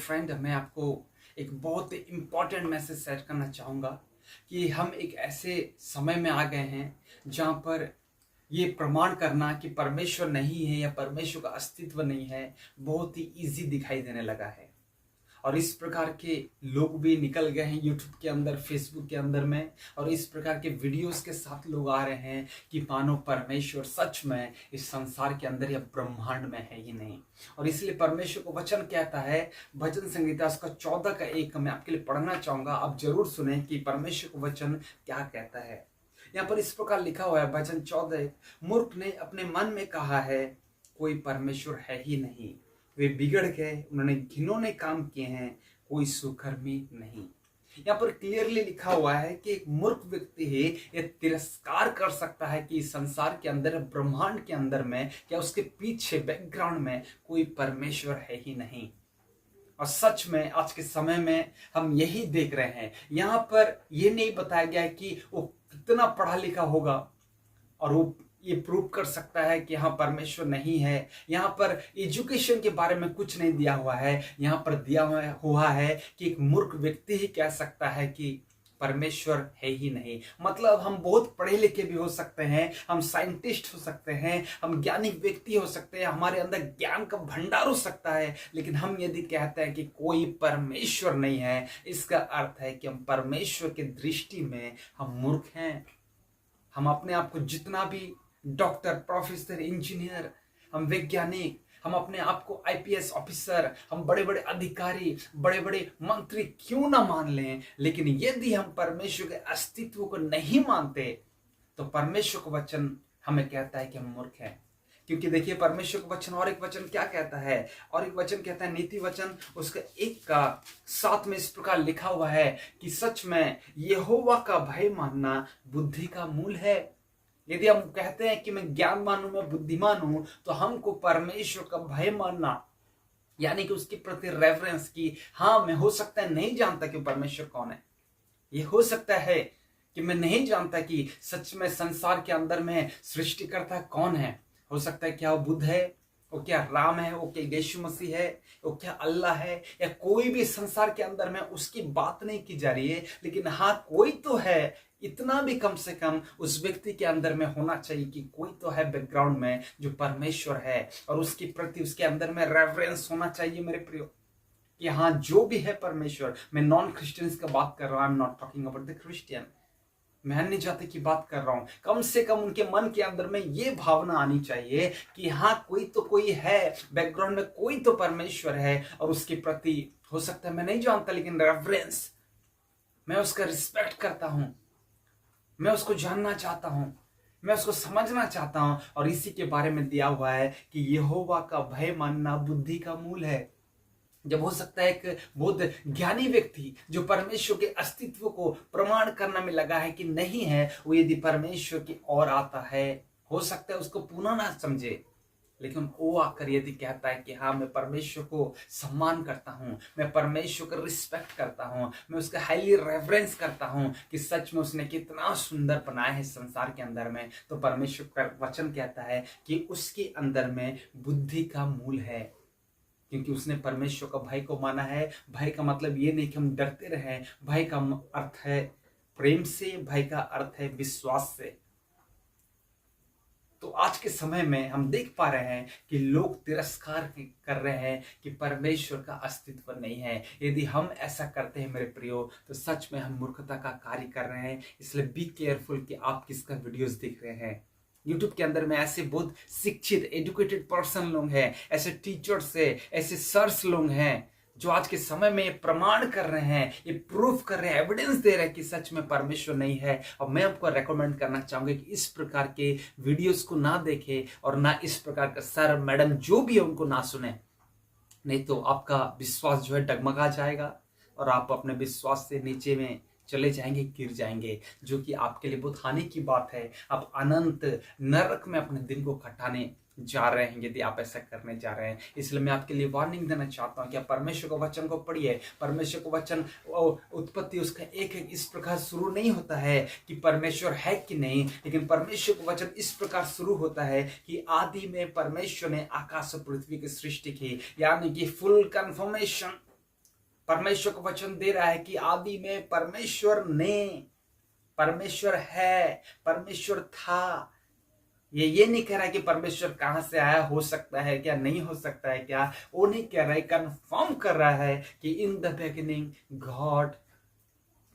Friend, मैं आपको एक बहुत इम्पॉर्टेंट मैसेज शेयर करना चाहूँगा कि हम एक ऐसे समय में आ गए हैं जहाँ पर ये प्रमाण करना कि परमेश्वर नहीं है या परमेश्वर का अस्तित्व नहीं है बहुत ही इजी दिखाई देने लगा है। और इस प्रकार के लोग भी निकल गए हैं यूट्यूब के अंदर, फेसबुक के अंदर में, और इस प्रकार के वीडियोस के साथ लोग आ रहे हैं कि मानो परमेश्वर सच में इस संसार के अंदर या ब्रह्मांड में है ही नहीं। और इसलिए परमेश्वर को वचन कहता है, भजन संहिता उसका 14 का 1 मैं आपके लिए पढ़ना चाहूंगा। आप जरूर सुने कि परमेश्वर को वचन क्या कहता है। यहाँ पर इस प्रकार लिखा हुआ है, भजन 14, मूर्ख ने अपने मन में कहा है कोई परमेश्वर है ही नहीं, वे बिगड़ गए, उन्होंने घिनौने काम किए हैं, कोई सुकर्मी नहीं। यहाँ पर क्लियरली लिखा हुआ है कि एक मूर्ख व्यक्ति ही ये तिरस्कार कर सकता है कि इस संसार के अंदर, ब्रह्मांड के अंदर में, क्या उसके पीछे बैकग्राउंड में कोई परमेश्वर है ही नहीं। और सच में आज के समय में हम यही देख रहे हैं। यहाँ पर यह नहीं बताया गया है कि वो कितना पढ़ा लिखा होगा और वो ये प्रूव कर सकता है कि यहाँ परमेश्वर नहीं है। यहाँ पर एजुकेशन के बारे में कुछ नहीं दिया हुआ है। यहाँ पर दिया हुआ है कि एक मूर्ख व्यक्ति ही कह सकता है कि परमेश्वर है ही नहीं। मतलब हम बहुत पढ़े लिखे भी हो सकते हैं, हम साइंटिस्ट हो सकते हैं, हम ज्ञानी व्यक्ति हो सकते हैं, हमारे अंदर ज्ञान का भंडार हो सकता है, लेकिन हम यदि कहते हैं कि कोई परमेश्वर नहीं है, इसका अर्थ है कि हम परमेश्वर की दृष्टि में हम मूर्ख हैं। हम अपने आप को जितना भी डॉक्टर, प्रोफेसर, इंजीनियर, हम वैज्ञानिक, हम अपने आप को आईपीएस ऑफिसर, हम बड़े बड़े अधिकारी, बड़े बड़े मंत्री क्यों ना मान लें, लेकिन यदि हम परमेश्वर के अस्तित्व को नहीं मानते तो परमेश्वर का वचन हमें कहता है कि हम मूर्ख हैं। क्योंकि देखिए, परमेश्वर का वचन और एक वचन क्या कहता है, और एक वचन कहता है नीति वचन उसका 1:7 में इस प्रकार लिखा हुआ है कि सच में यहोवा का भय मानना बुद्धि का मूल है। यदि हम कहते हैं कि मैं ज्ञानवान हूं, मैं बुद्धिमान हूं, तो हमको परमेश्वर का भय मानना, यानी कि उसके प्रति रेफरेंस की, हाँ मैं हो सकता है नहीं जानता कि परमेश्वर कौन है, ये हो सकता है कि मैं नहीं जानता कि सच में संसार के अंदर में सृष्टिकर्ता कौन है। हो सकता है क्या वो बुद्ध है, वो क्या राम है, वो क्या यीशु मसीह है, वो क्या अल्लाह है, या कोई भी संसार के अंदर में उसकी बात नहीं की जा रही है, लेकिन हाँ कोई तो है। इतना भी कम से कम उस व्यक्ति के अंदर में होना चाहिए कि कोई तो है बैकग्राउंड में जो परमेश्वर है, और उसके प्रति उसके अंदर में रेफरेंस होना चाहिए मेरे प्रियो, कि हाँ जो भी है परमेश्वर। मैं नॉन क्रिश्चियंस का बात कर रहा हूं, I am not talking about the Christian. मैं अन्य जाति की बात कर रहा हूं। कम से कम उनके मन के अंदर में ये भावना आनी चाहिए कि हाँ कोई तो कोई है, बैकग्राउंड में कोई तो परमेश्वर है, और उसके प्रति हो सकता है मैं नहीं जानता, लेकिन रेफरेंस, मैं उसका रिस्पेक्ट करता हूं, मैं उसको जानना चाहता हूं, मैं उसको समझना चाहता हूं। और इसी के बारे में दिया हुआ है कि यहोवा का भय मानना बुद्धि का मूल है। जब हो सकता है एक बहुत ज्ञानी व्यक्ति जो परमेश्वर के अस्तित्व को प्रमाण करने में लगा है कि नहीं है, वो यदि परमेश्वर की ओर आता है, हो सकता है उसको पुनः ना समझे, लेकिन वो आकर यदि कहता है कि हाँ मैं परमेश्वर को सम्मान करता हूँ, मैं परमेश्वर का रिस्पेक्ट करता हूँ, मैं उसका हाईली रेफरेंस करता हूँ कि सच में उसने कितना सुंदर बनाया है संसार के अंदर में, तो परमेश्वर का वचन कहता है कि उसके अंदर में बुद्धि का मूल है। क्योंकि उसने परमेश्वर का भय को माना है। भय का मतलब ये नहीं कि हम डरते रहें, भय का अर्थ है प्रेम से, भय का अर्थ है विश्वास से। तो आज के समय में हम देख पा रहे हैं कि लोग तिरस्कार कर रहे हैं कि परमेश्वर का अस्तित्व नहीं है। यदि हम ऐसा करते हैं मेरे प्रियो, तो सच में हम मूर्खता का कार्य कर रहे हैं। इसलिए बी केयरफुल कि आप किसका वीडियोस देख रहे हैं। यूट्यूब के अंदर में ऐसे बहुत शिक्षित, एजुकेटेड पर्सन लोग हैं, ऐसे टीचर्स है, ऐसे सर्स लोग हैं जो आज के समय में ये प्रमाण कर रहे हैं, ये प्रूफ कर रहे हैं, एविडेंस दे रहे हैं कि सच में परमेश्वर नहीं है। और मैं आपको रेकमेंड करना चाहूंगा कि इस प्रकार के वीडियोस को ना देखें, और ना इस प्रकार का सर मैडम जो भी है उनको ना सुने, नहीं तो आपका विश्वास जो है डगमगा जाएगा, और आप अपने विश्वास से नीचे में चले जाएंगे, गिर जाएंगे, जो कि आपके लिए बहुत हानि की बात है। आप अनंत नरक में अपने दिन को कटाने जा रहे हैं यदि आप ऐसा करने जा रहे हैं। इसलिए मैं आपके लिए वार्निंग देना चाहता हूं कि आप परमेश्वर के वचन को पढ़िए। परमेश्वर का वचन उत्पत्ति उसका एक इस प्रकार शुरू नहीं होता है कि परमेश्वर है कि नहीं, लेकिन परमेश्वर का वचन इस प्रकार शुरू होता है कि आदि में परमेश्वर ने आकाश और पृथ्वी की सृष्टि की, यानी कि फुल कंफर्मेशन परमेश्वर को वचन दे रहा है कि आदि में परमेश्वर है, परमेश्वर था। ये नहीं कह रहा है कि परमेश्वर कहां से आया, हो सकता है क्या, नहीं हो सकता है क्या, वो नहीं कह रहा है, कंफर्म कर रहा है कि in the beginning God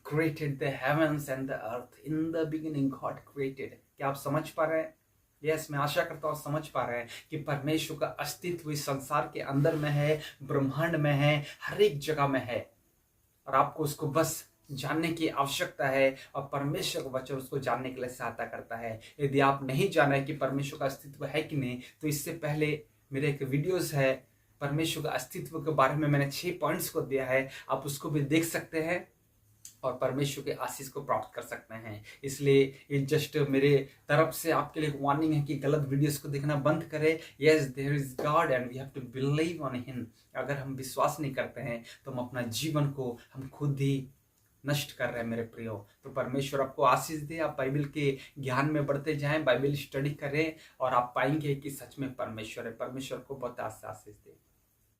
created the heavens and the earth. In the beginning God created. क्या आप समझ पा रहे हैं? यस, मैं आशा करता हूँ समझ पा रहे हैं कि परमेश्वर का अस्तित्व इस संसार के अंदर में है, ब्रह्मांड में है, हर एक जगह में है, और आपको उसको बस जानने की आवश्यकता है, और परमेश्वर का वचन उसको जानने के लिए सहायता करता है। यदि आप नहीं जान रहे कि परमेश्वर का अस्तित्व है कि नहीं, तो इससे पहले मेरे एक वीडियोस है परमेश्वर का अस्तित्व के बारे में, मैंने 6 पॉइंट्स को दिया है, आप उसको भी देख सकते हैं और परमेश्वर के आशीष को प्राप्त कर सकते हैं। इसलिए ये जस्ट मेरे तरफ से आपके लिए वार्निंग है कि गलत वीडियोस को देखना बंद करें। Yes, there is God and we have to believe on him. अगर हम विश्वास नहीं करते हैं तो हम अपना जीवन को हम खुद ही नष्ट कर रहे हैं मेरे प्रियो। तो परमेश्वर आपको आशीष दे, आप बाइबल के ज्ञान में बढ़ते जाएं, बाइबल स्टडी करें, और आप पाएंगे कि सच में परमेश्वर है। परमेश्वर को बहुत आशीष दे।